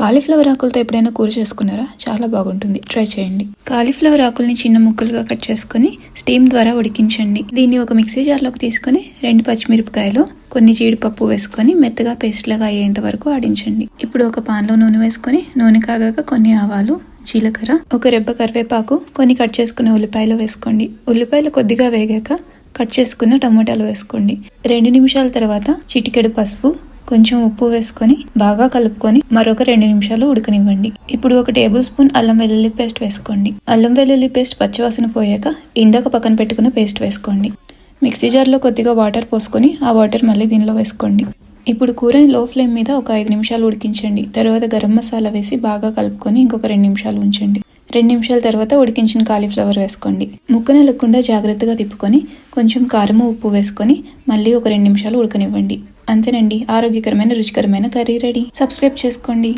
Cauliflower ఆకులతో ఎప్పుడైనా కూర చేసుకున్నారా? చాలా బాగుంటుంది, ట్రై చేయండి. కాలీఫ్లవర్ ఆకుల్ని చిన్న ముక్కలుగా కట్ చేసుకుని స్టీమ్ ద్వారా ఉడికించండి. దీన్ని ఒక మిక్సీ జార్లోకి తీసుకుని 2 పచ్చిమిరపకాయలు, కొన్ని జీడిపప్పు వేసుకొని మెత్తగా పేస్ట్ లాగా అయ్యేంత వరకు ఆడించండి. ఇప్పుడు ఒక పాన్లో నూనె వేసుకొని నూనె కాగాక కొన్ని ఆవాలు, జీలకర్ర, ఒక రెబ్బ కరివేపాకు, కొన్ని కట్ చేసుకున్న ఉల్లిపాయలు వేసుకోండి. ఉల్లిపాయలు కొద్దిగా వేగాక కట్ చేసుకున్న టమోటాలు వేసుకోండి. 2 నిమిషాల తర్వాత చిటికెడు పసుపు, కొంచెం ఉప్పు వేసుకొని బాగా కలుపుకొని మరొక 2 నిమిషాలు ఉడకనివ్వండి. ఇప్పుడు ఒక టేబుల్ స్పూన్ అల్లం వెల్లుల్లి పేస్ట్ వేసుకోండి. అల్లం వెల్లుల్లి పేస్ట్ పచ్చివాసన పోయాక ఇందాక పక్కన పెట్టుకున్న పేస్ట్ వేసుకోండి. మిక్సీ జార్లో కొద్దిగా వాటర్ పోసుకొని ఆ వాటర్ మళ్ళీ దీనిలో వేసుకోండి. ఇప్పుడు కూరని లో ఫ్లేమ్ మీద ఒక 5 నిమిషాలు ఉడికించండి. తర్వాత గరం మసాలా వేసి బాగా కలుపుకొని ఇంకొక 2 నిమిషాలు ఉంచండి. 2 నిమిషాల తర్వాత ఉడికించిన కాలీఫ్లవర్ వేసుకోండి. ముక్క నలగకుండా జాగ్రత్తగా తిప్పుకొని కొంచెం కారము, ఉప్పు వేసుకొని మళ్ళీ ఒక 2 నిమిషాలు ఉడకనివ్వండి. అంతేనండి, ఆరోగ్యకరమైన రుచికరమైన కర్రీ రెడీ. సబ్స్క్రైబ్ చేసుకోండి.